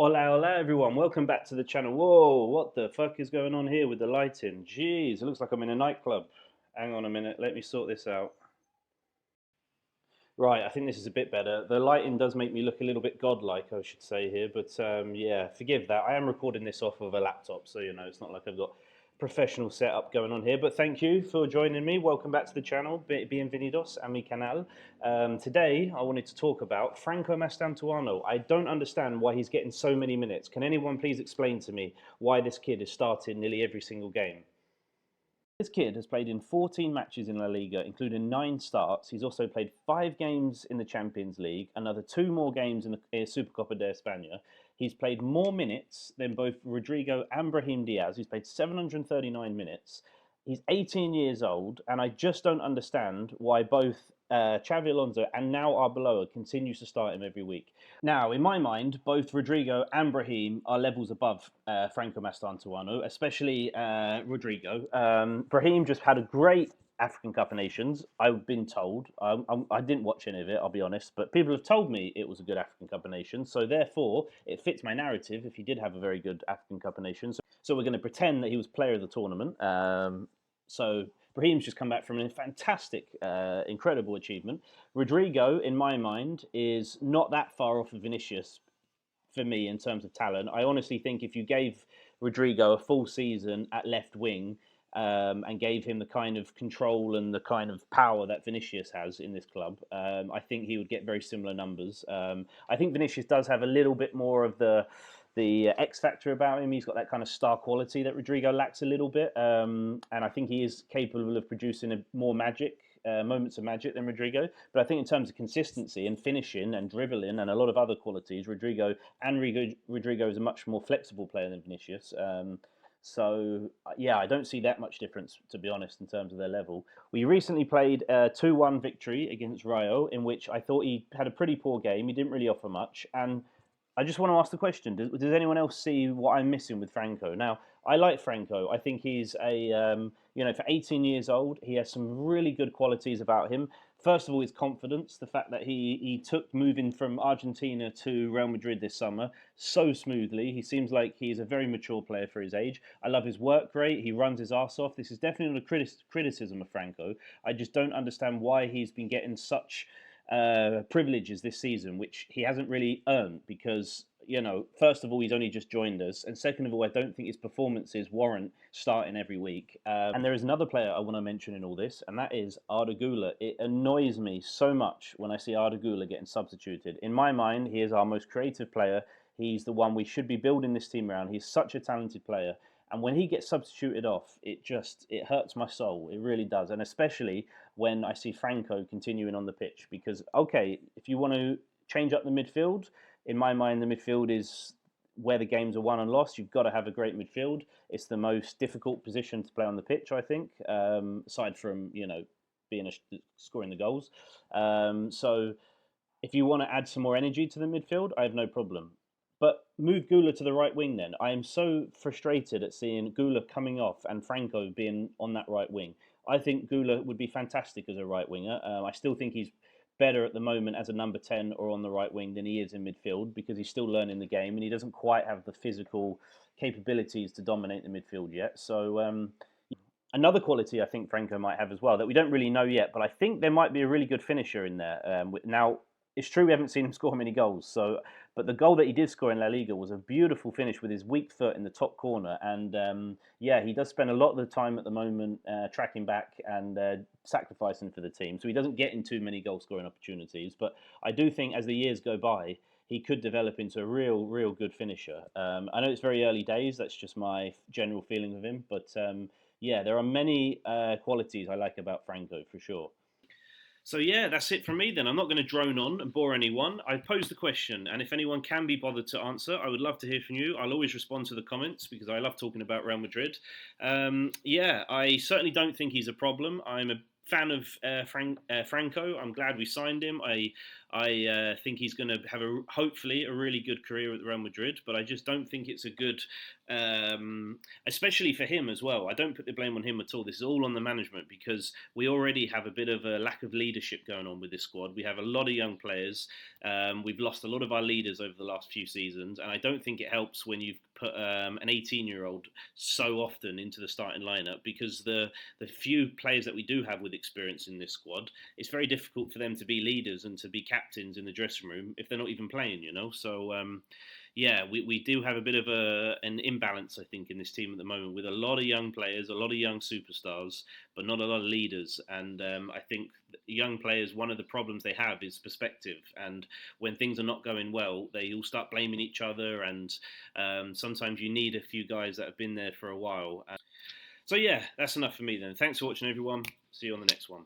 Hola, hola, everyone. Welcome back to the channel. Whoa, what the fuck is going on here with the lighting? Jeez, it looks like I'm in a nightclub. Hang on a minute, let me sort this out. Right, I think this is a bit better. The lighting does make me look a little bit godlike, I should say here, but yeah, forgive that. I am recording this off of a laptop, so it's not like I've got professional setup going on here. But thank you for joining me. Welcome back to the channel. Bienvenidos a mi canal. Today, I wanted to talk about Franco Mastantuono. I don't understand why he's getting so many minutes. Can anyone please explain to me why this kid is starting nearly every single game? This kid has played in 14 matches in La Liga, including 9 starts. He's also played 5 games in the Champions League, another 2 more games in the Supercopa de España. He's played more minutes than both Rodrigo and Brahim Diaz. He's played 739 minutes. He's 18 years old, and I just don't understand why both Xavi Alonso and now Arbeloa continues to start him every week. Now, in my mind, both Rodrigo and Brahim are levels above Franco Mastantuono, especially Rodrigo. Brahim just had a great African Cup of Nations, I've been told. I didn't watch any of it, I'll be honest, but people have told me it was a good African Cup of Nations, so therefore it fits my narrative if he did have a very good African Cup of Nations. So we're going to pretend that he was player of the tournament. So Brahim's just come back from a fantastic, incredible achievement. Rodrigo, in my mind, is not that far off of Vinicius for me in terms of talent. I honestly think if you gave Rodrigo a full season at left wing and gave him the kind of control and the kind of power that Vinicius has in this club, I think he would get very similar numbers. I think Vinicius does have a little bit more of the X factor about him. He's got that kind of star quality that Rodrigo lacks a little bit, and I think he is capable of producing more magic, moments of magic than Rodrigo. But I think in terms of consistency and finishing and dribbling and a lot of other qualities, Rodrigo is a much more flexible player than Vinicius. So yeah, I don't see that much difference, to be honest, in terms of their level. We recently played a 2-1 victory against Rayo, in which I thought he had a pretty poor game. He didn't really offer much, and I just want to ask the question: does anyone else see what I'm missing with Franco? Now, I like Franco. I think he's for 18 years old, he has some really good qualities about him. First of all, his confidence, the fact that he took moving from Argentina to Real Madrid this summer so smoothly. He seems like he's a very mature player for his age. I love his work rate. He runs his ass off. This is definitely not a criticism of Franco. I just don't understand why he's been getting such privileges this season, which he hasn't really earned because, first of all, he's only just joined us. And second of all, I don't think his performances warrant starting every week. And there is another player I want to mention in all this, and that is Arda Güler. It annoys me so much when I see Arda Güler getting substituted. In my mind, he is our most creative player. He's the one we should be building this team around. He's such a talented player. And when he gets substituted off, it hurts my soul. It really does. And especially when I see Franco continuing on the pitch. Because, okay, if you want to change up the midfield, in my mind, the midfield is where the games are won and lost. You've got to have a great midfield. It's the most difficult position to play on the pitch, I think, aside from, scoring the goals. So if you want to add some more energy to the midfield, I have no problem. But move Gula to the right wing then. I am so frustrated at seeing Gula coming off and Franco being on that right wing. I think Gula would be fantastic as a right winger. I still think he's better at the moment as a number 10 or on the right wing than he is in midfield because he's still learning the game and he doesn't quite have the physical capabilities to dominate the midfield yet. So another quality I think Franco might have as well that we don't really know yet, but I think there might be a really good finisher in there. Now, it's true we haven't seen him score many goals, but the goal that he did score in La Liga was a beautiful finish with his weak foot in the top corner. And yeah, he does spend a lot of the time at the moment tracking back and sacrificing for the team. So he doesn't get in too many goal scoring opportunities. But I do think as the years go by, he could develop into a real good finisher. I know it's very early days. That's just my general feeling of him. But yeah, there are many qualities I like about Franco for sure. So yeah, that's it from me then. I'm not going to drone on and bore anyone. I posed the question, and if anyone can be bothered to answer, I would love to hear from you. I'll always respond to the comments because I love talking about Real Madrid. Yeah, I certainly don't think he's a problem. I'm a fan of Franco. I'm glad we signed him. I think he's going to have hopefully a really good career at Real Madrid, but I just don't think it's a good, especially for him as well. I don't put the blame on him at all. This is all on the management because we already have a bit of a lack of leadership going on with this squad. We have a lot of young players. We've lost a lot of our leaders over the last few seasons, and I don't think it helps when you've put an 18-year-old so often into the starting lineup because the few players that we do have with experience in this squad, it's very difficult for them to be leaders and to be captains in the dressing room if they're not even playing, you know. So yeah, we do have a bit of an imbalance, I think, in this team at the moment with a lot of young players, a lot of young superstars, but not a lot of leaders. And I think young players, one of the problems they have is perspective. And when things are not going well, they all start blaming each other. And sometimes you need a few guys that have been there for a while. So yeah, that's enough for me then. Thanks for watching, everyone. See you on the next one.